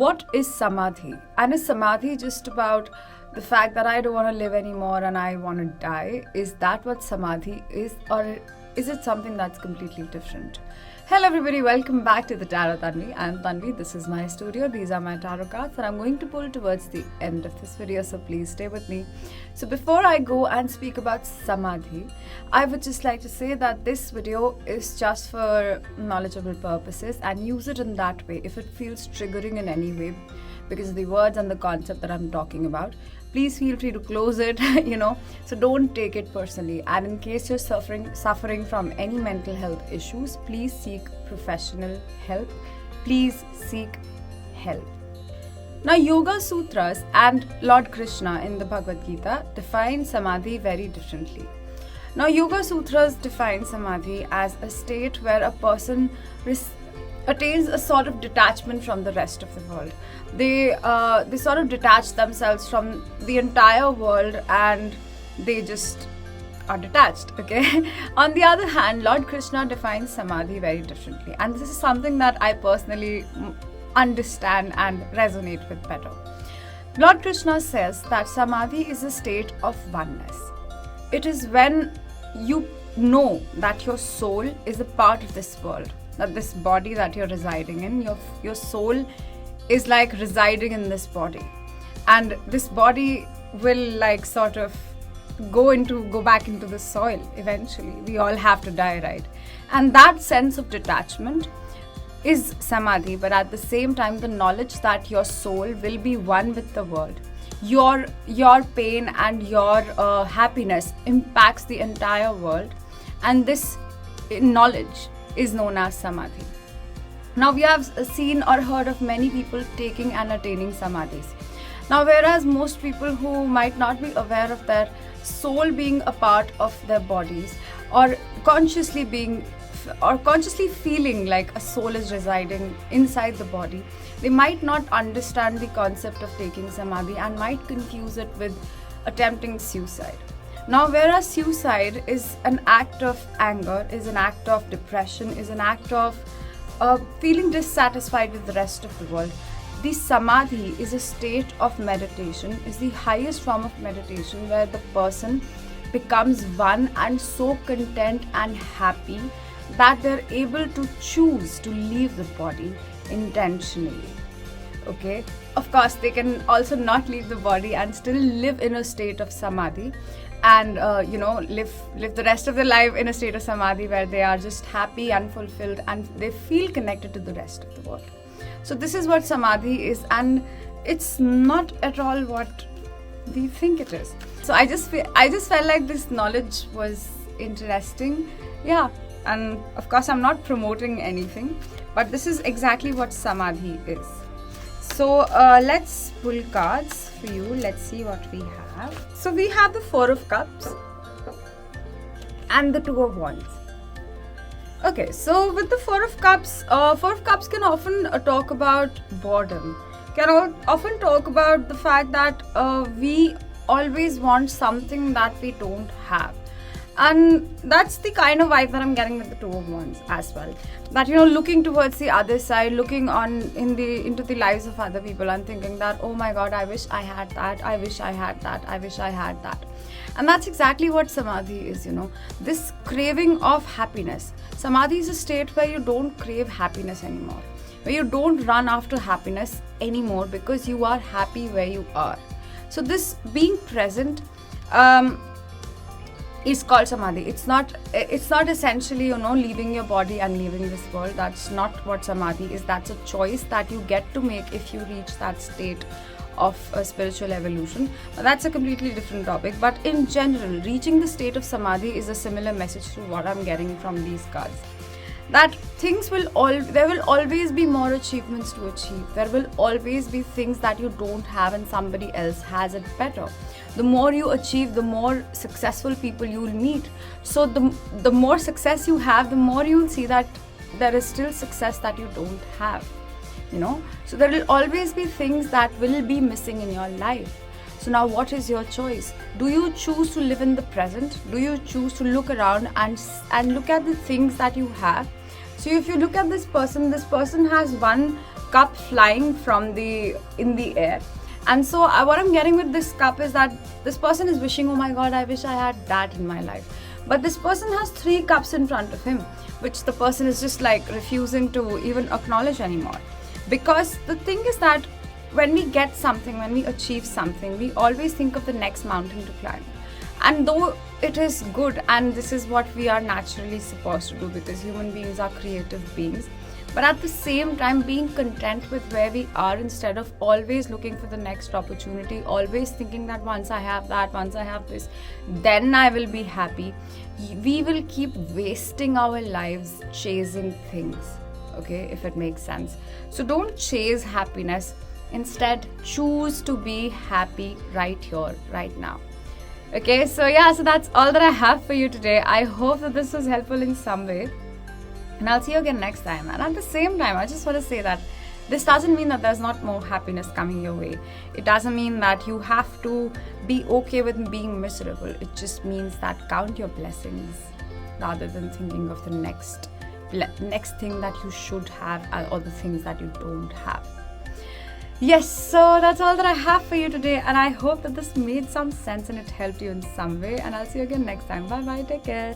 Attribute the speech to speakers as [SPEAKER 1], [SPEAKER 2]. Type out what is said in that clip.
[SPEAKER 1] what is Samadhi? And is Samadhi just about the fact that I don't want to live anymore and I want to die? Is that what Samadhi is, or is it something that's completely different? Hello everybody, welcome back to the Tarot Tanvi. I am Tanvi, this is my studio, these are my tarot cards and I'm going to pull towards the end of this video, so please stay with me. So before I go and speak about Samadhi, I would just like to say that this video is just for knowledgeable purposes and use it in that way. If it feels triggering in any way because of the words and the concept that I'm talking about, please feel free to close it, so don't take it personally. And in case you're suffering from any mental health issues, please seek professional help. Please seek help. Now, Yoga Sutras and Lord Krishna in the Bhagavad Gita define Samadhi very differently. Now, Yoga Sutras define Samadhi as a state where a person attains a sort of detachment from the rest of the world. They sort of detach themselves from the entire world and they just are detached, okay? On the other hand, Lord Krishna defines Samadhi very differently. And this is something that I personally understand and resonate with better. Lord Krishna says that Samadhi is a state of oneness. It is when you know that your soul is a part of this world, that this body that you're residing in, your soul is like residing in this body, and this body will like sort of go back into the soil eventually. We all have to die, right? And that sense of detachment is Samadhi, but at the same time the knowledge that your soul will be one with the world. Your pain and your happiness impacts the entire world, and this knowledge is known as Samadhi. Now, we have seen or heard of many people taking and attaining Samadhis. Now, whereas most people who might not be aware of their soul being a part of their bodies, or consciously feeling like a soul is residing inside the body, they might not understand the concept of taking Samadhi and might confuse it with attempting suicide. Now, whereas suicide is an act of anger, is an act of depression, is an act of feeling dissatisfied with the rest of the world, the Samadhi is a state of meditation, is the highest form of meditation where the person becomes one and so content and happy that they're able to choose to leave the body intentionally. Okay, of course they can also not leave the body and still live in a state of Samadhi and live the rest of their life in a state of Samadhi where they are just happy and fulfilled and they feel connected to the rest of the world. So this is what Samadhi is, and it's not at all what we think it is. So I just felt like this knowledge was interesting. Yeah, and of course I'm not promoting anything, but this is exactly what Samadhi is. So let's pull cards for you. Let's see what we have. So we have the Four of Cups and the Two of Wands. Okay, so with the Four of Cups can often talk about boredom, can often talk about the fact that we always want something that we don't have. And that's the kind of vibe that I'm getting with the Two of Wands as well. That, looking towards the other side, looking into the lives of other people and thinking that, oh my God, I wish I had that, I wish I had that, I wish I had that. And that's exactly what Samadhi is, this craving of happiness. Samadhi is a state where you don't crave happiness anymore, where you don't run after happiness anymore because you are happy where you are. So this being present, is called Samadhi. It's not essentially, leaving your body and leaving this world. That's not what Samadhi is. That's a choice that you get to make if you reach that state of a spiritual evolution. That's a completely different topic. But in general, reaching the state of Samadhi is a similar message to what I'm getting from these cards. That there will always be more achievements to achieve. There will always be things that you don't have and somebody else has it better. The more you achieve, the more successful people you will meet. So the more success you have, the more you will see that there is still success that you don't have. So there will always be things that will be missing in your life. So now what is your choice? Do you choose to live in the present? Do you choose to look around and look at the things that you have? So if you look at this person has one cup flying from in the air. And so what I'm getting with this cup is that this person is wishing, oh my god, I wish I had that in my life. But this person has 3 cups in front of him, which the person is just like refusing to even acknowledge anymore. Because the thing is that when we get something, when we achieve something, we always think of the next mountain to climb. And though it is good, and this is what we are naturally supposed to do, because human beings are creative beings, but at the same time being content with where we are, instead of always looking for the next opportunity, always thinking that once I have that, once I have this, then I will be happy. We will keep wasting our lives chasing things, okay, if it makes sense. So don't chase happiness. Instead, choose to be happy right here, right now. Okay, so that's all that I have for you today. I hope that this was helpful in some way. And I'll see you again next time. And at the same time, I just want to say that this doesn't mean that there's not more happiness coming your way. It doesn't mean that you have to be okay with being miserable. It just means that count your blessings rather than thinking of the next thing that you should have, or the things that you don't have. Yes, so that's all that I have for you today, and I hope that this made some sense and it helped you in some way. And I'll see you again next time. Bye bye, take care.